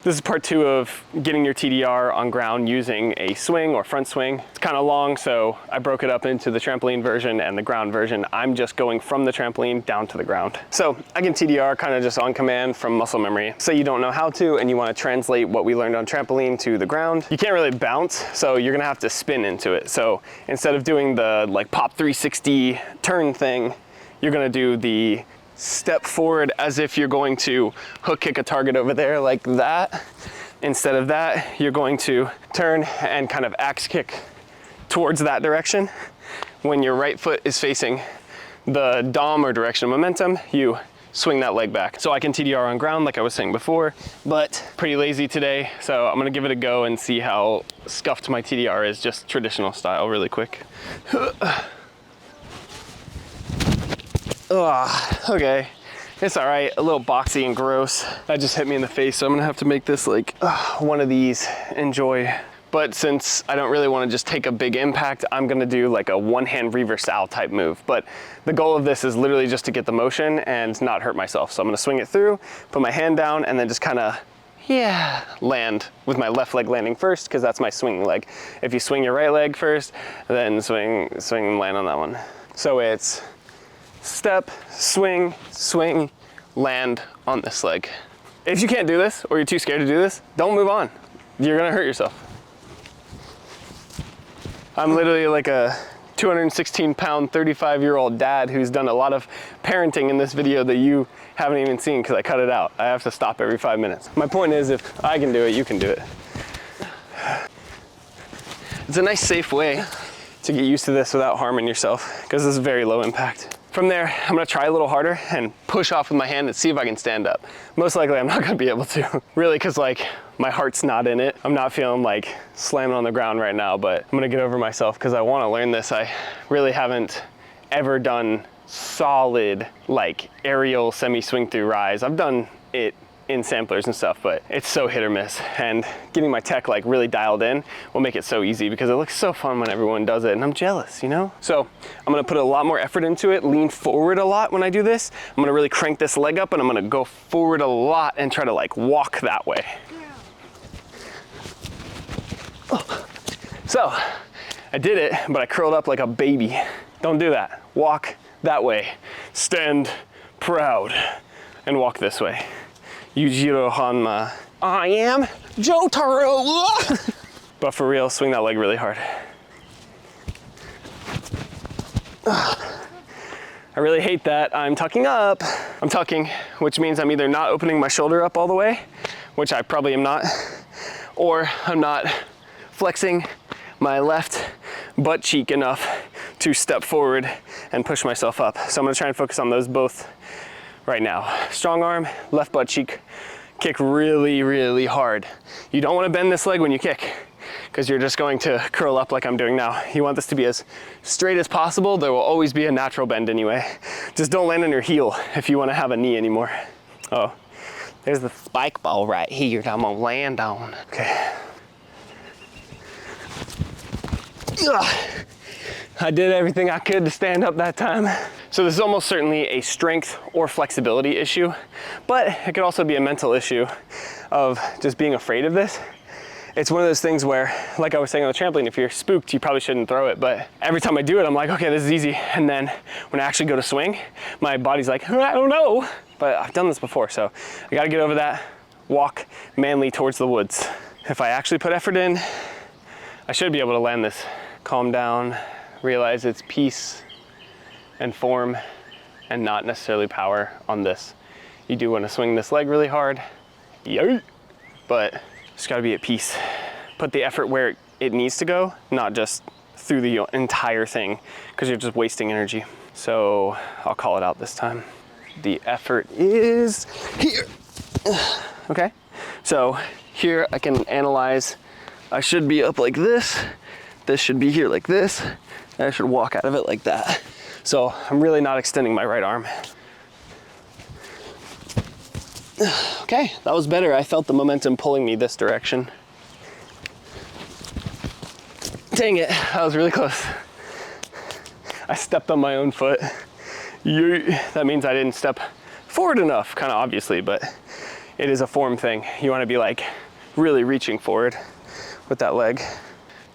This is part 2 of getting your TDR on ground using a swing or front swing. It's kind of long, so I broke it up into the trampoline version and the ground version. I'm just going from the trampoline down to the ground. So I can TDR kind of just on command from muscle memory. Say you don't know how to and you want to translate what we learned on trampoline to the ground. You can't really bounce, so you're gonna have to spin into it. So instead of doing the like pop 360 turn thing, you're gonna do the step forward as if you're going to hook kick a target over there like that. Instead of that, you're going to turn and kind of axe kick towards that direction. When your right foot is facing the dom or direction of momentum, you swing that leg back. So I can TDR on ground like I was saying before, but pretty lazy today. So I'm gonna give it a go and see how scuffed my TDR is, just traditional style really quick. Okay, it's all right, a little boxy and gross. That just hit me in the face, so I'm gonna have to make this like one of these, enjoy. But since I don't really wanna just take a big impact, I'm gonna do like a one-hand reverse owl type move. But the goal of this is literally just to get the motion and not hurt myself. So I'm gonna swing it through, put my hand down, and then just kinda, land with my left leg landing first, because that's my swinging leg. If you swing your right leg first, then swing and land on that one. So it's step, swing, swing, land on this leg. If you can't do this, or you're too scared to do this, don't move on. You're gonna hurt yourself. I'm literally like a 216-pound, 35-year-old dad who's done a lot of parenting in this video that you haven't even seen because I cut it out. I have to stop every 5 minutes. My point is, if I can do it, you can do it. It's a nice, safe way to get used to this without harming yourself, because this is very low impact. From there, I'm gonna try a little harder and push off with my hand and see if I can stand up. Most likely I'm not gonna be able to, really, because like my heart's not in it. I'm not feeling like slamming on the ground right now, but I'm gonna get over myself because I wanna learn this. I really haven't ever done solid like aerial semi-swing through Raiz. I've done it in samplers and stuff, but it's so hit or miss, and getting my tech like really dialed in will make it so easy because it looks so fun when everyone does it, and I'm jealous, you know? So I'm gonna put a lot more effort into it, lean forward a lot when I do this. I'm gonna really crank this leg up, and I'm gonna go forward a lot and try to like walk that way. So I did it, but I curled up like a baby. Don't do that. Walk that way. Stand proud and walk this way. Yujiro Hanma. I am Jotaro. But for real, swing that leg really hard. I really hate that I'm tucking up. I'm tucking, which means I'm either not opening my shoulder up all the way, which I probably am not, or I'm not flexing my left butt cheek enough to step forward and push myself up. So I'm gonna try and focus on those both right now. Strong arm, left butt cheek, kick really, really hard. You don't want to bend this leg when you kick, because you're just going to curl up like I'm doing now. You want this to be as straight as possible. There will always be a natural bend anyway. Just don't land on your heel if you want to have a knee anymore. Oh, there's the spike ball right here that I'm gonna land on. Okay. Ugh. I did everything I could to stand up that time. So this is almost certainly a strength or flexibility issue, but it could also be a mental issue of just being afraid of this. It's one of those things where, like I was saying on the trampoline, if you're spooked, you probably shouldn't throw it, but every time I do it, I'm like, okay, this is easy. And then when I actually go to swing, my body's like, I don't know, but I've done this before, so I gotta get over that, walk manly towards the woods. If I actually put effort in, I should be able to land this. Calm down, realize it's peace and form and not necessarily power on this. You do want to swing this leg really hard, but just gotta be at peace. Put the effort where it needs to go, not just through the entire thing, because you're just wasting energy. So I'll call it out this time. The effort is here. Okay, so here I can analyze. I should be up like this. This should be here like this. And I should walk out of it like that. So I'm really not extending my right arm. Okay, that was better. I felt the momentum pulling me this direction. Dang it, that was really close. I stepped on my own foot. That means I didn't step forward enough, kind of obviously, but it is a form thing. You want to be like really reaching forward with that leg.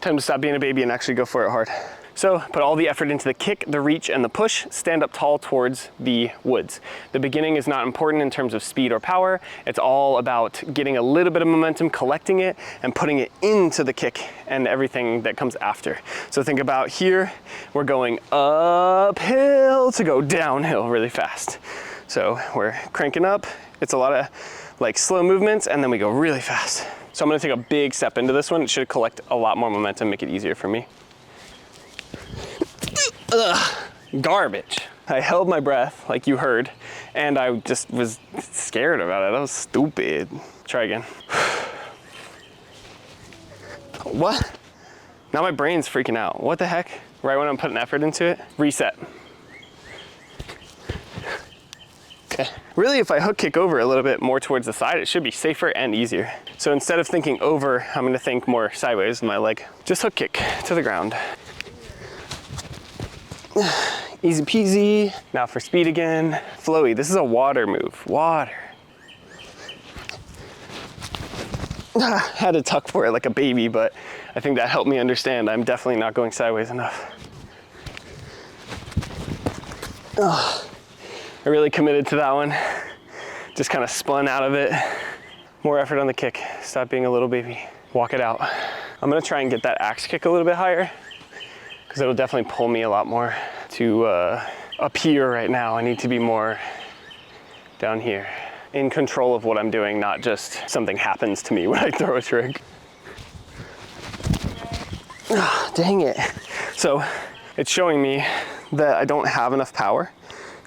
Time to stop being a baby and actually go for it hard. So put all the effort into the kick, the reach, and the push. Stand up tall towards the woods. The beginning is not important in terms of speed or power. It's all about getting a little bit of momentum, collecting it, and putting it into the kick and everything that comes after. So think about here, we're going uphill to go downhill really fast. So we're cranking up. It's a lot of like slow movements, and then we go really fast. So I'm gonna take a big step into this one. It should collect a lot more momentum, make it easier for me. Ugh, garbage. I held my breath like you heard, and I just was scared about it. That was stupid. Try again. What? Now my brain's freaking out. What the heck? Right when I'm putting effort into it? Reset. Okay. Really, if I hook kick over a little bit more towards the side, it should be safer and easier. So instead of thinking over, I'm gonna think more sideways with my leg. Just hook kick to the ground. Easy peasy. Now for speed again. Flowy. This is a water move. Water. Had to tuck for it like a baby, but I think that helped me understand I'm definitely not going sideways enough. I really committed to that one. Just kind of spun out of it. More effort on the kick. Stop being a little baby. Walk it out. I'm gonna try and get that axe kick a little bit higher, because it'll definitely pull me a lot more. To up here right now, I need to be more down here, in control of what I'm doing, not just something happens to me when I throw a trick. Oh, dang it. So it's showing me that I don't have enough power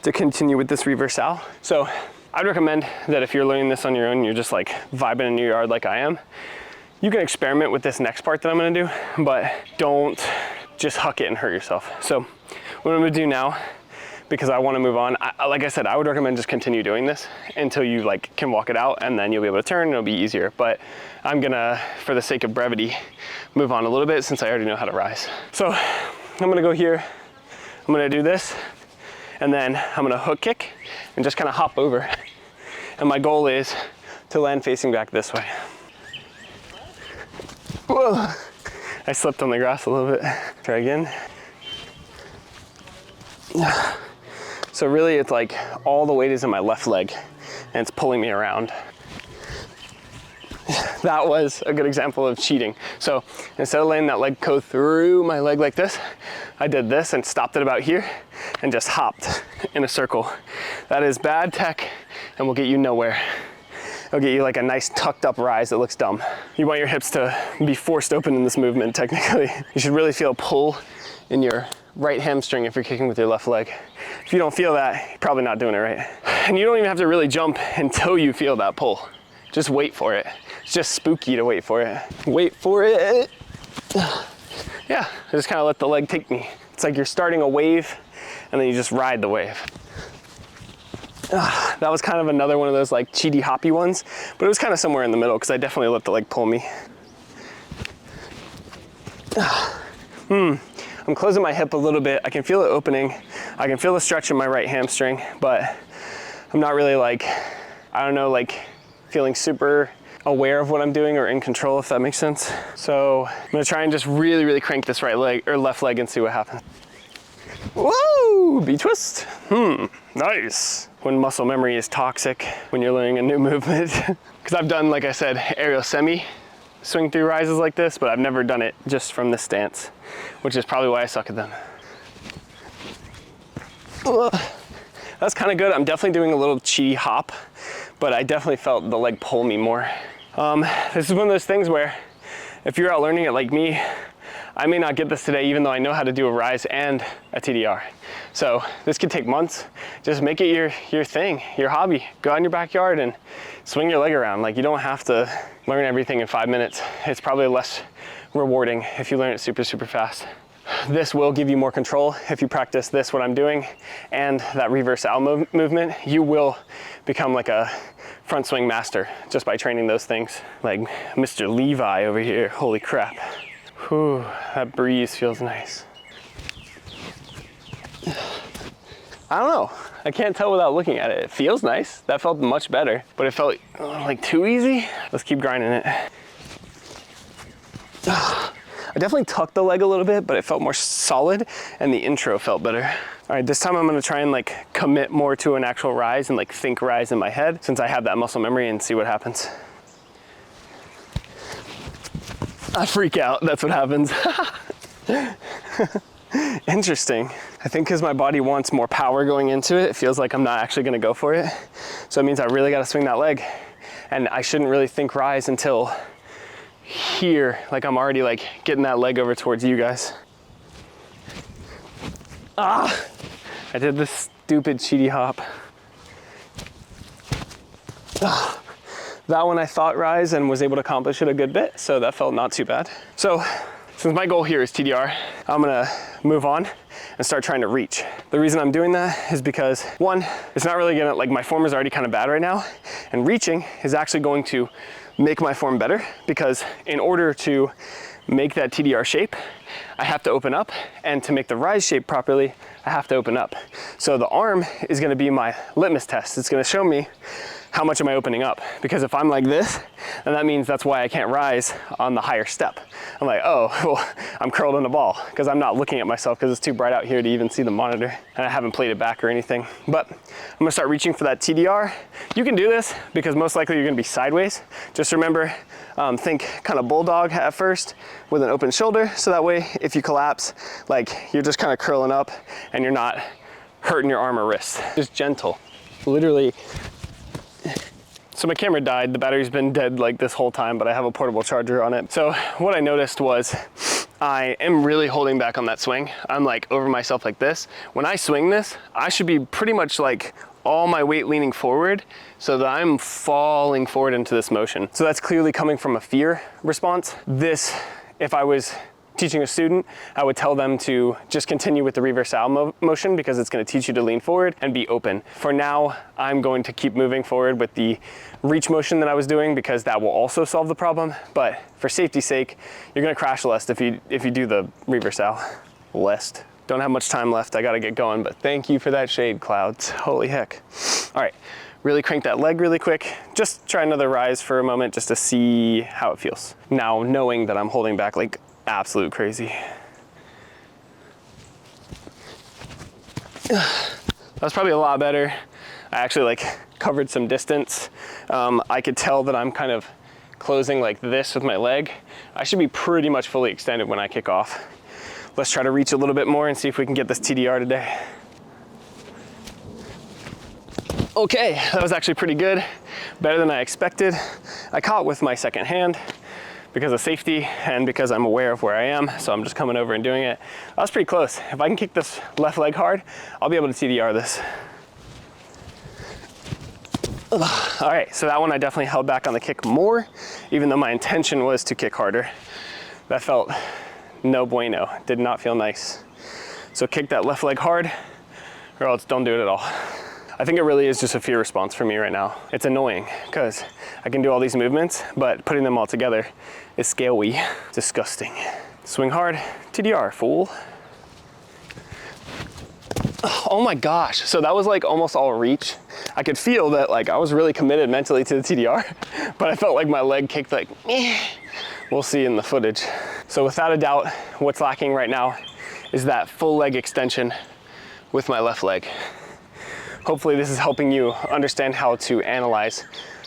to continue with this reverse owl. So I'd recommend that if you're learning this on your own, you're just like vibing in your yard like I am, you can experiment with this next part that I'm gonna do, but don't just huck it and hurt yourself. So what I'm gonna do now, because I wanna move on, like I said, I would recommend just continue doing this until you like can walk it out, and then you'll be able to turn and it'll be easier. But I'm gonna, for the sake of brevity, move on a little bit since I already know how to rise. So I'm gonna go here, I'm gonna do this, and then I'm gonna hook kick and just kind of hop over. And my goal is to land facing back this way. Whoa, I slipped on the grass a little bit. Try again. So really it's like all the weight is in my left leg and it's pulling me around. That was a good example of cheating. So instead of letting that leg go through my leg like this, I did this and stopped it about here and just hopped in a circle. That is bad tech and will get you nowhere. It'll get you like a nice tucked up rise that looks dumb. You want your hips to be forced open in this movement technically. You should really feel a pull in your right hamstring if you're kicking with your left leg. If you don't feel that, you're probably not doing it right. And you don't even have to really jump until you feel that pull. Just wait for it. It's just spooky to wait for it. Wait for it. Yeah, I just kind of let the leg take me. It's like you're starting a wave and then you just ride the wave. That was kind of another one of those like cheaty hoppy ones, but it was kind of somewhere in the middle because I definitely let the leg pull me. I'm closing my hip a little bit. I can feel it opening. I can feel the stretch in my right hamstring, but I'm not really like, I don't know, like feeling super aware of what I'm doing or in control, if that makes sense. So I'm gonna try and just really, really crank this right leg or left leg and see what happens. Whoa, B-twist. Nice. When muscle memory is toxic, when you're learning a new movement. Because I've done, like I said, aerial semi swing through rises like this, but I've never done it just from this stance, which is probably why I suck at them. That's kind of good. I'm definitely doing a little cheaty hop, but I definitely felt the leg pull me more. This is one of those things where if you're out learning it like me, I may not get this today, even though I know how to do a rise and a TDR. So this could take months. Just make it your thing, your hobby. Go out in your backyard and swing your leg around. Like, you don't have to learn everything in 5 minutes. It's probably less rewarding if you learn it super, super fast. This will give you more control. If you practice this, what I'm doing, and that reverse owl movement, you will become like a front swing master just by training those things. Like Mr. Levi over here, holy crap. Whew, that breeze feels nice. I don't know. I can't tell without looking at it. It feels nice. That felt much better, but it felt like too easy. Let's keep grinding it. I definitely tucked the leg a little bit, but it felt more solid and the intro felt better. All right, this time I'm gonna try and like commit more to an actual rise and like think rise in my head since I have that muscle memory and see what happens. I freak out, that's what happens. Interesting. I think because my body wants more power going into it, it feels like I'm not actually gonna go for it. So it means I really gotta swing that leg. And I shouldn't really think rise until here, like I'm already like getting that leg over towards you guys. Ah, I did this stupid cheaty hop. Ah, that one I thought rise and was able to accomplish it a good bit, so that felt not too bad. So since my goal here is TDR, I'm gonna move on and start trying to reach. The reason I'm doing that is because one, it's not really gonna, like my form is already kind of bad right now, and reaching is actually going to make my form better because in order to make that TDR shape, I have to open up, and to make the rise shape properly, I have to open up. So the arm is gonna be my litmus test. It's gonna show me how much am I opening up? Because if I'm like this, then that means that's why I can't rise on the higher step. I'm like, oh, well, I'm curled in a ball because I'm not looking at myself because it's too bright out here to even see the monitor, and I haven't played it back or anything. But I'm gonna start reaching for that TDR. You can do this because most likely you're gonna be sideways. Just remember, think kind of bulldog at first with an open shoulder. So that way, if you collapse, like you're just kind of curling up and you're not hurting your arm or wrist. Just gentle, literally. So my camera died, the battery's been dead like this whole time, but I have a portable charger on it. So what I noticed was I am really holding back on that swing. I'm like over myself like this. When I swing this, I should be pretty much like all my weight leaning forward so that I'm falling forward into this motion. So that's clearly coming from a fear response. This, if I was teaching a student, I would tell them to just continue with the reversal motion because it's going to teach you to lean forward and be open. For now, I'm going to keep moving forward with the reach motion that I was doing because that will also solve the problem. But for safety's sake, you're going to crash less if you do the reversal. Lest. Don't have much time left. I got to get going, but thank you for that shade, clouds. Holy heck. All right, really crank that leg really quick. Just try another rise for a moment just to see how it feels. Now, knowing that I'm holding back like absolute crazy. That's probably a lot better. I actually like covered some distance. I could tell that I'm kind of closing like this with my leg. I should be pretty much fully extended when I kick off. Let's try to reach a little bit more and see if we can get this TDR today. Okay, that was actually pretty good. Better than I expected. I caught with my second hand because of safety and because I'm aware of where I am, so I'm just coming over and doing it. That was pretty close. If I can kick this left leg hard, I'll be able to TDR this. All right, so that one I definitely held back on the kick more, even though my intention was to kick harder. That felt no bueno, did not feel nice. So kick that left leg hard, or else don't do it at all. I think it really is just a fear response for me right now. It's annoying because I can do all these movements, but putting them all together is scary, disgusting. Swing hard, TDR, fool. Oh my gosh, so that was like almost all reach. I could feel that like I was really committed mentally to the TDR, but I felt like my leg kicked like, eh. We'll see in the footage. So without a doubt, what's lacking right now is that full leg extension with my left leg. Hopefully this is helping you understand how to analyze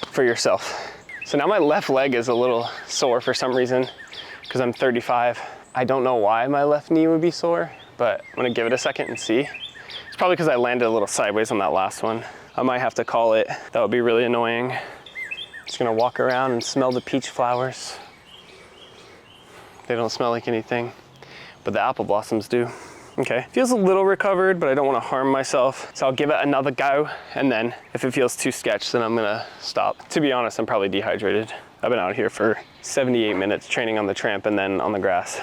for yourself. So now my left leg is a little sore for some reason because I'm 35. I don't know why my left knee would be sore, but I'm gonna give it a second and see. It's probably because I landed a little sideways on that last one. I might have to call it. That would be really annoying. Just gonna walk around and smell the peach flowers. They don't smell like anything, but the apple blossoms do. Okay, feels a little recovered, but I don't want to harm myself. So I'll give it another go, and then if it feels too sketch, then I'm gonna stop. To be honest, I'm probably dehydrated. I've been out here for 78 minutes training on the tramp and then on the grass.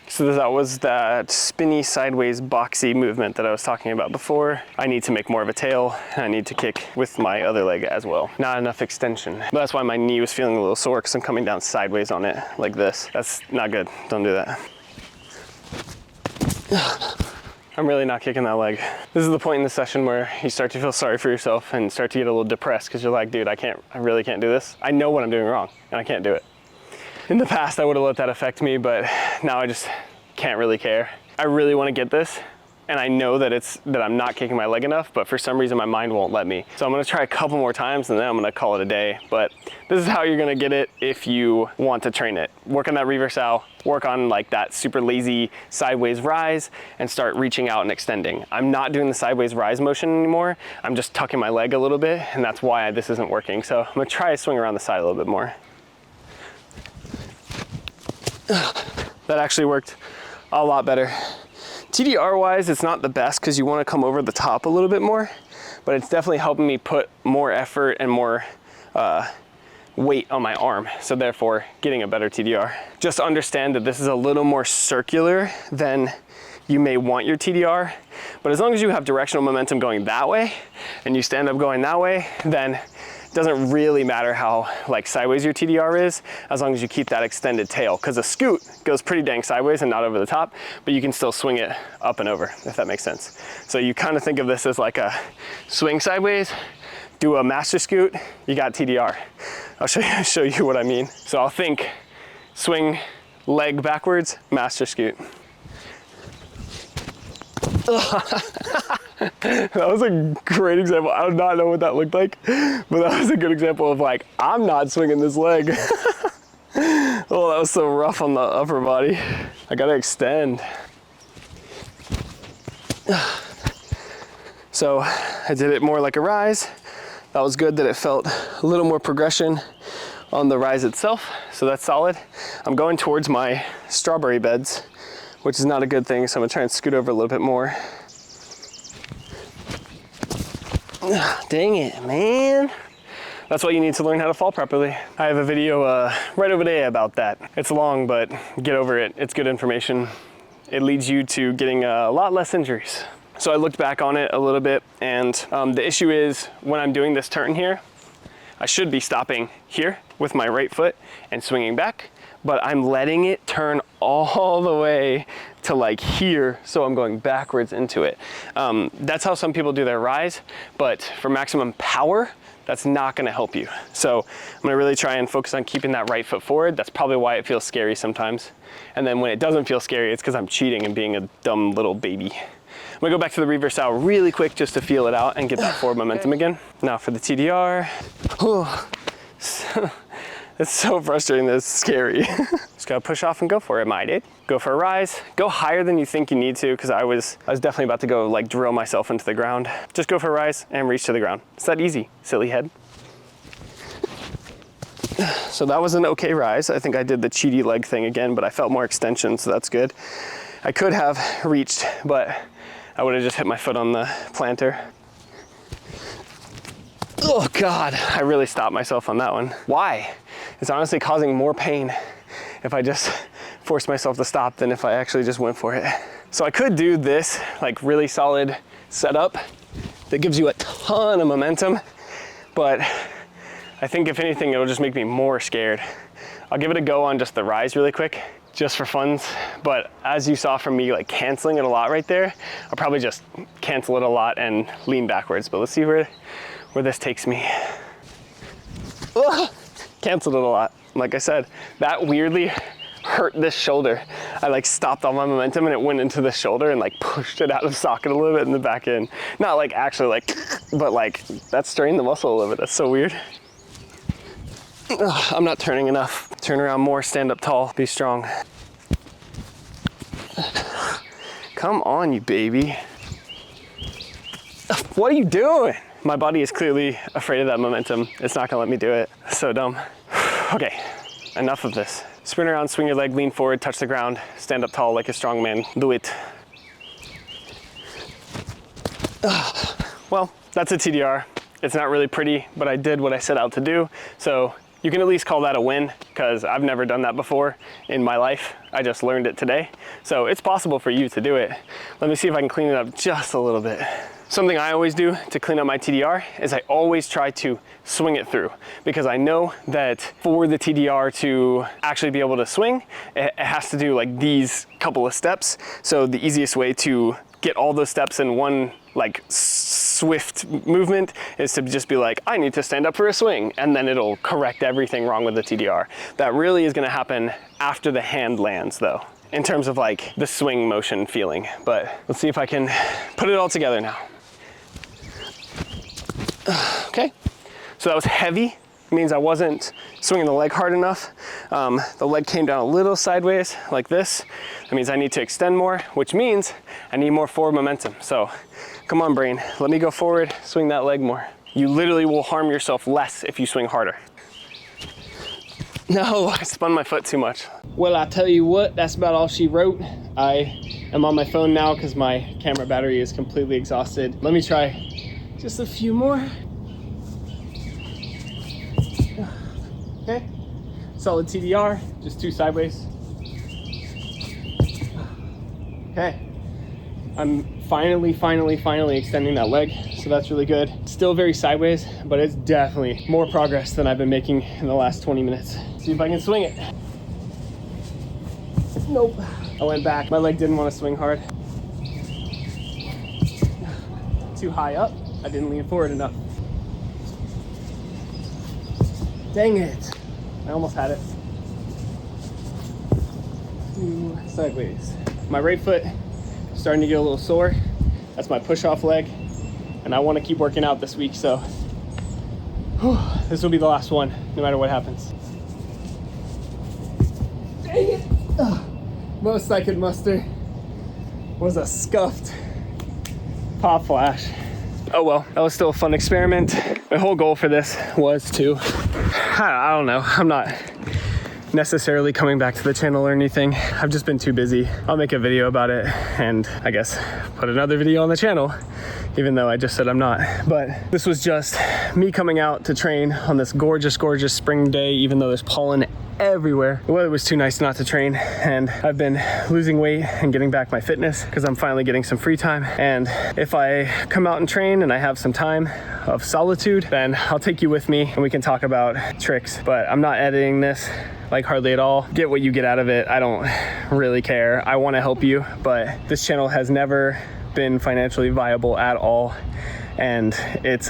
So that was that spinny sideways boxy movement that I was talking about before. I need to make more of a tail, and I need to kick with my other leg as well. Not enough extension. But that's why my knee was feeling a little sore because I'm coming down sideways on it like this. That's not good, don't do that. I'm really not kicking that leg. This is the point in the session where you start to feel sorry for yourself and start to get a little depressed because you're like, dude, I really can't do this. I know what I'm doing wrong and I can't do it. In the past, I would have let that affect me, but now I just can't really care. I really want to get this, and I know that I'm not kicking my leg enough, but for some reason my mind won't let me. So I'm gonna try a couple more times and then I'm gonna call it a day. But this is how you're gonna get it if you want to train it. Work on that reverse ow, work on like that super lazy sideways rise, and start reaching out and extending. I'm not doing the sideways rise motion anymore. I'm just tucking my leg a little bit, and that's why this isn't working. So I'm gonna try to swing around the side a little bit more. That actually worked a lot better. TDR wise, it's not the best because you want to come over the top a little bit more, but it's definitely helping me put more effort and more weight on my arm, so therefore getting a better TDR. Just understand that this is a little more circular than you may want your TDR, but as long as you have directional momentum going that way and you stand up going that way, then it doesn't really matter how like sideways your TDR is, as long as you keep that extended tail, because a scoot goes pretty dang sideways and not over the top, but you can still swing it up and over, if that makes sense. So you kind of think of this as like a swing sideways, do a master scoot, you got TDR. I'll show you what I mean. So I'll think swing leg backwards, master scoot. That was a great example. I do not know what that looked like, but that was a good example of like, I'm not swinging this leg. Oh, that was so rough on the upper body. I gotta extend. So I did it more like a rise. That was good that it felt a little more progression on the rise itself. So that's solid. I'm going towards my strawberry beds, which is not a good thing. So I'm gonna try and scoot over a little bit more. Dang it, man. That's why you need to learn how to fall properly. I have a video right over there about that. It's long, but get over it. It's good information. It leads you to getting a lot less injuries. So I looked back on it a little bit, and the issue is when I'm doing this turn here, I should be stopping here with my right foot and swinging back, but I'm letting it turn all the way to like here, so I'm going backwards into it. That's how some people do their rise, but for maximum power, that's not gonna help you. So I'm gonna really try and focus on keeping that right foot forward. That's probably why it feels scary sometimes. And then when it doesn't feel scary, it's because I'm cheating and being a dumb little baby. I'm gonna go back to the reverse ow really quick just to feel it out and get that forward momentum again. Now for the TDR. It's so frustrating that it's scary. Just gotta push off and go for it, my dude. Go for a rise. Go higher than you think you need to, because I was definitely about to go like drill myself into the ground. Just go for a rise and reach to the ground. It's that easy, silly head. So that was an okay rise. I think I did the cheaty leg thing again, but I felt more extension, so that's good. I could have reached, but I would have just hit my foot on the planter. Oh God, I really stopped myself on that one. Why? It's honestly causing more pain if I just force myself to stop than if I actually just went for it. So I could do this like really solid setup that gives you a ton of momentum, but I think if anything, it'll just make me more scared. I'll give it a go on just the rise really quick, just for funs. But as you saw from me like canceling it a lot right there, I'll probably just cancel it a lot and lean backwards. But let's see where this takes me. Ugh, canceled it a lot. Like I said, that weirdly hurt this shoulder. I like stopped all my momentum and it went into the shoulder and like pushed it out of socket a little bit in the back end. Not like actually like, but like that strained the muscle a little bit. That's so weird. Ugh, I'm not turning enough. Turn around more, stand up tall, be strong. Come on, you baby. What are you doing? My body is clearly afraid of that momentum. It's not gonna let me do it. So dumb. Okay, enough of this. Sprint around, swing your leg, lean forward, touch the ground, stand up tall like a strong man. Do it. Well, that's a TDR. It's not really pretty, but I did what I set out to do. So you can at least call that a win, because I've never done that before in my life. I just learned it today. So it's possible for you to do it. Let me see if I can clean it up just a little bit. Something I always do to clean up my TDR is I always try to swing it through, because I know that for the TDR to actually be able to swing, it has to do like these couple of steps. So the easiest way to get all those steps in one like swift movement is to just be like, I need to stand up for a swing, and then it'll correct everything wrong with the TDR. That really is gonna happen after the hand lands though, in terms of like the swing motion feeling. But let's see if I can put it all together now. Okay, so that was heavy. It means I wasn't swinging the leg hard enough. The leg came down a little sideways like this. That means I need to extend more, which means I need more forward momentum. So come on, brain, let me go forward, swing that leg more. You literally will harm yourself less if you swing harder. No, I spun my foot too much. Well, I tell you what, that's about all she wrote. I am on my phone now because my camera battery is completely exhausted. Let me try just a few more. Okay, solid TDR, just 2 sideways. Okay, I'm finally extending that leg, so that's really good. Still very sideways, but it's definitely more progress than I've been making in the last 20 minutes. See if I can swing it. Nope, I went back. My leg didn't want to swing hard. Too high up, I didn't lean forward enough. Dang it, I almost had it. 2 sideways. My right foot is starting to get a little sore. That's my push-off leg, and I want to keep working out this week, so this will be the last one, no matter what happens. Dang it! Most I could muster was a scuffed pop flash. Oh well, that was still a fun experiment. My whole goal for this was to, I don't know, I'm not necessarily coming back to the channel or anything. I've just been too busy. I'll make a video about it and I guess put another video on the channel, even though I just said I'm not. But this was just me coming out to train on this gorgeous, gorgeous spring day, even though there's pollen everywhere. The weather was too nice not to train, and I've been losing weight and getting back my fitness because I'm finally getting some free time. And if I come out and train and I have some time of solitude, then I'll take you with me and we can talk about tricks. But I'm not editing this, like, hardly at all. Get what you get out of it. I don't really care. I want to help you, but this channel has never been financially viable at all, and it's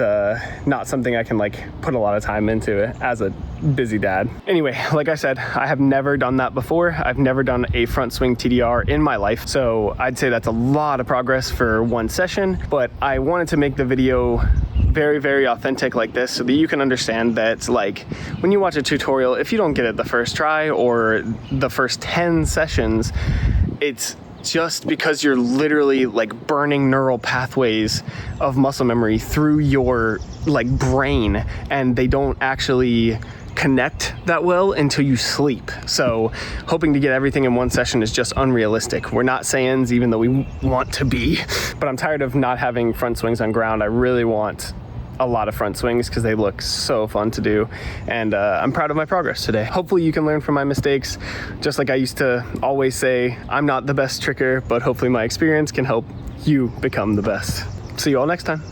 not something I can like put a lot of time into it as a busy dad. Anyway, like I said, I have never done that before. I've never done a front swing TDR in my life, so I'd say that's a lot of progress for one session, but I wanted to make the video very, very authentic like this so that you can understand that, like, when you watch a tutorial, if you don't get it the first try or the first 10 sessions, it's just because you're literally like burning neural pathways of muscle memory through your like brain, and they don't actually connect that well until you sleep. So hoping to get everything in one session is just unrealistic. We're not Saiyans, even though we want to be, but I'm tired of not having front swings on ground. I really want a lot of front swings because they look so fun to do, and I'm proud of my progress today. Hopefully you can learn from my mistakes. Just like I used to always say, I'm not the best tricker, but hopefully my experience can help you become the best. See you all next time.